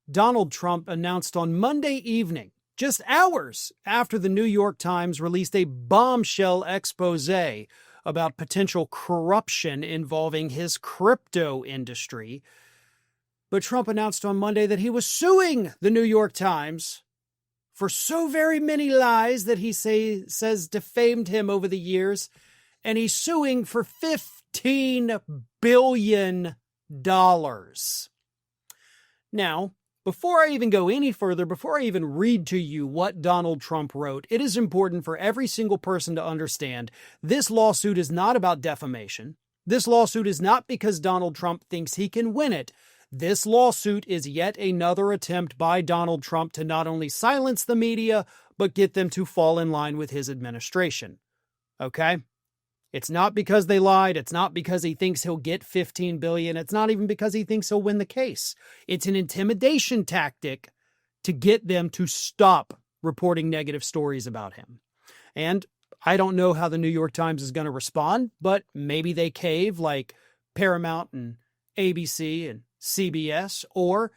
Donald Trump announced on Monday evening, just hours after the New York Times released a bombshell expose about potential corruption involving his crypto industry. But Trump announced on Monday that he was suing the New York Times for so very many lies that he says defamed him over the years, and he's suing for $15 billion. Now, before I even go any further, before I even read to you what Donald Trump wrote, it is important for every single person to understand this lawsuit is not about defamation. This lawsuit is not because Donald Trump thinks he can win it. This lawsuit is yet another attempt by Donald Trump to not only silence the media, but get them to fall in line with his administration. Okay? It's not because they lied. It's not because he thinks he'll get $15 billion. It's not even because he thinks he'll win the case. It's an intimidation tactic to get them to stop reporting negative stories about him. And I don't know how the New York Times is going to respond, but maybe they cave like Paramount and ABC and CBS, or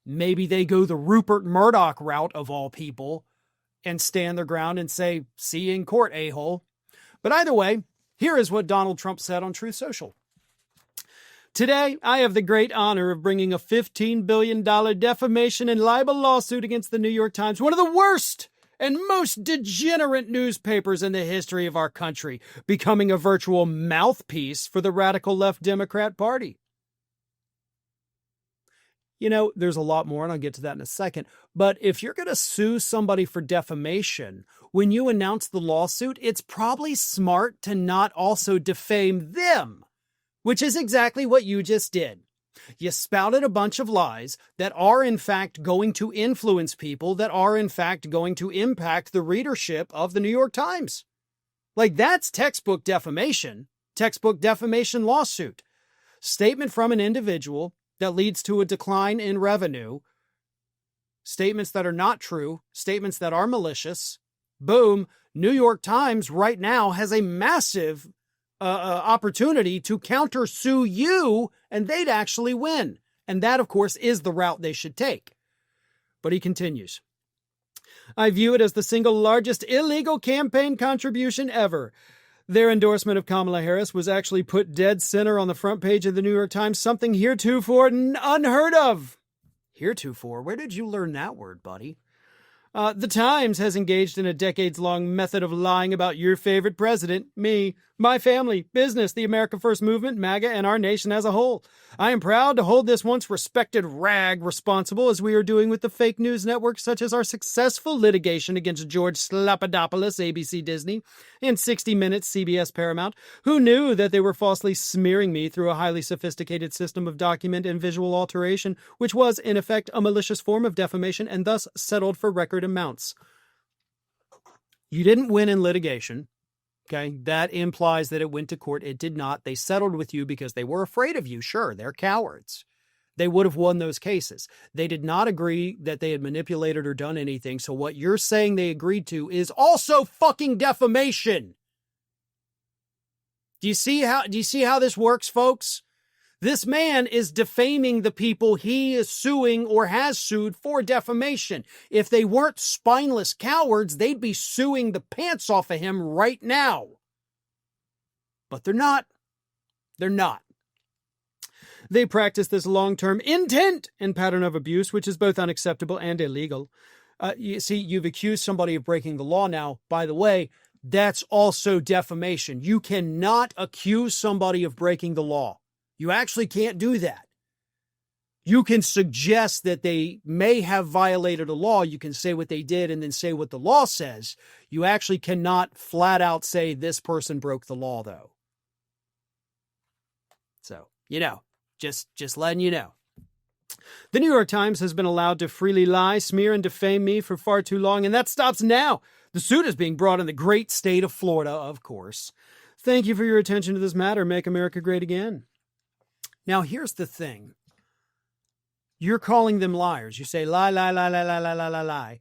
maybe they go the Rupert Murdoch route of all people and stand their ground and say, see you in court, a-hole. But either way, here is what Donald Trump said on Truth Social. Today, I have the great honor of bringing a $15 billion defamation and libel lawsuit against the New York Times, one of the worst and most degenerate newspapers in the history of our country, becoming a virtual mouthpiece for the radical left Democrat Party. You know, there's a lot more, and I'll get to that in a second. But if you're going to sue somebody for defamation, when you announce the lawsuit, it's probably smart to not also defame them, which is exactly what you just did. You spouted a bunch of lies that are, in fact, going to influence people, that are, in fact, going to impact the readership of the New York Times. Like, that's textbook defamation lawsuit. Statement from an individual that leads to a decline in revenue, statements that are not true, statements that are malicious. Boom, New York Times right now has a massive opportunity to countersue you, and they'd actually win. And that, of course, is the route they should take. But he continues. I view it as the single largest illegal campaign contribution ever. Their endorsement of Kamala Harris was actually put dead center on the front page of the New York Times, something heretofore unheard of. Heretofore? Where did you learn that word, buddy? The Times has engaged in a decades-long method of lying about your favorite president, me, my family, business, the America First movement, MAGA, and our nation as a whole. I am proud to hold this once respected rag responsible, as we are doing with the fake news networks, such as our successful litigation against George Slapadopoulos, ABC Disney, and 60 Minutes, CBS Paramount, who knew that they were falsely smearing me through a highly sophisticated system of document and visual alteration, which was, in effect, a malicious form of defamation and thus settled for record amounts. You didn't win in litigation. Okay, that implies that it went to court. It did not. They settled with you because they were afraid of you. Sure, they're cowards. They would have won those cases. They did not agree that they had manipulated or done anything. So what you're saying they agreed to is also fucking defamation. Do you see how this works, folks? This man is defaming the people he is suing or has sued for defamation. If they weren't spineless cowards, they'd be suing the pants off of him right now. But they're not. They're not. They practice this long-term intent and pattern of abuse, which is both unacceptable and illegal. You see, you've accused somebody of breaking the law now. By the way, that's also defamation. You cannot accuse somebody of breaking the law. You actually can't do that. You can suggest that they may have violated a law. You can say what they did and then say what the law says. You actually cannot flat out say this person broke the law, though. So, just letting you know. The New York Times has been allowed to freely lie, smear, and defame me for far too long, and that stops now. The suit is being brought in the great state of Florida, of course. Thank you for your attention to this matter. Make America great again. Now, here's the thing. You're calling them liars. You say, lie, lie, lie, lie, lie, lie, lie, lie, lie.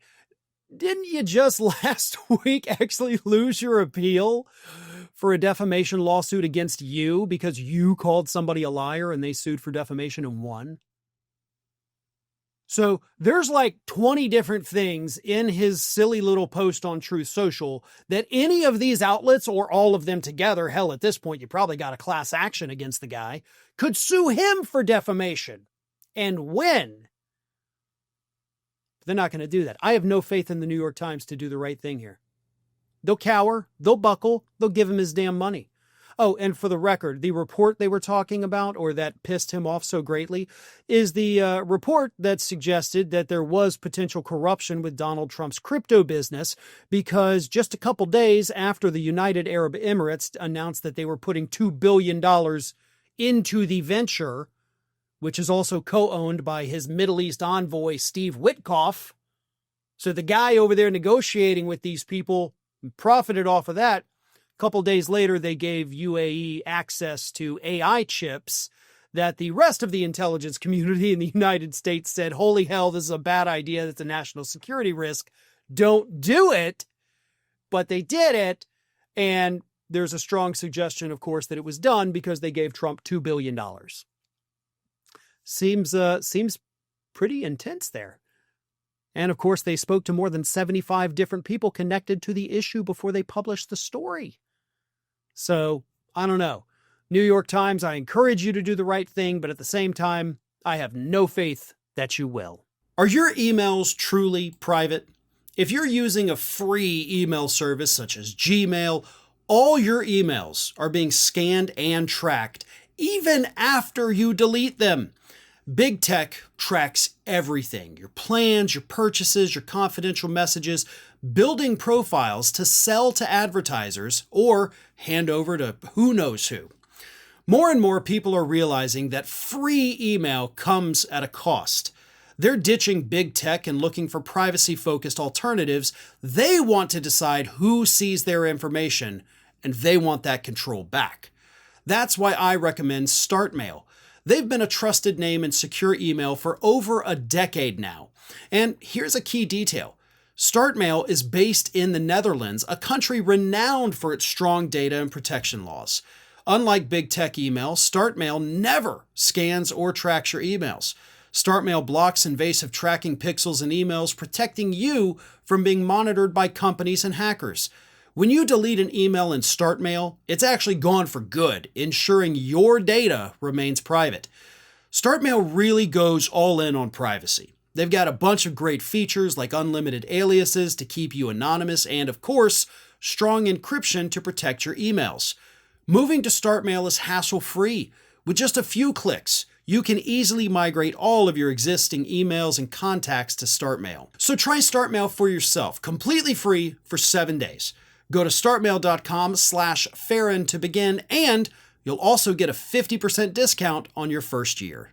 Didn't you just last week actually lose your appeal for a defamation lawsuit against you because you called somebody a liar and they sued for defamation and won? So there's like 20 different things in his silly little post on Truth Social that any of these outlets or all of them together, hell, at this point, you probably got a class action against the guy, could sue him for defamation and win. They're not going to do that. I have no faith in the New York Times to do the right thing here. They'll cower, they'll buckle, they'll give him his damn money. Oh, and for the record, the report they were talking about, or that pissed him off so greatly, is the report that suggested that there was potential corruption with Donald Trump's crypto business, because just a couple days after the United Arab Emirates announced that they were putting $2 billion into the venture, which is also co-owned by his Middle East envoy, Steve Witkoff. So the guy over there negotiating with these people profited off of that. A couple days later, they gave UAE access to AI chips that the rest of the intelligence community in the United States said, holy hell, this is a bad idea. That's a national security risk. Don't do it. But they did it. And there's a strong suggestion, of course, that it was done because they gave Trump $2 billion. Seems pretty intense there. And of course, they spoke to more than 75 different people connected to the issue before they published the story. So, I don't know. New York Times, I encourage you to do the right thing, but at the same time, I have no faith that you will. Are your emails truly private? If you're using a free email service such as Gmail, all your emails are being scanned and tracked, even after you delete them. Big tech tracks everything, your plans, your purchases, your confidential messages, building profiles to sell to advertisers or hand over to who knows who. More and more people are realizing that free email comes at a cost. They're ditching big tech and looking for privacy-focused alternatives. They want to decide who sees their information, and they want that control back. That's why I recommend StartMail. They've been a trusted name in secure email for over a decade now. And here's a key detail. StartMail is based in the Netherlands, a country renowned for its strong data and protection laws. Unlike big tech email, StartMail never scans or tracks your emails. StartMail blocks invasive tracking pixels in emails, protecting you from being monitored by companies and hackers. When you delete an email in StartMail, it's actually gone for good, ensuring your data remains private. StartMail really goes all in on privacy. They've got a bunch of great features like unlimited aliases to keep you anonymous and, of course, strong encryption to protect your emails. Moving to StartMail is hassle-free. With just a few clicks, you can easily migrate all of your existing emails and contacts to StartMail. So try StartMail for yourself, completely free for 7 days. Go to startmail.com/Farron to begin, and you'll also get a 50% discount on your first year.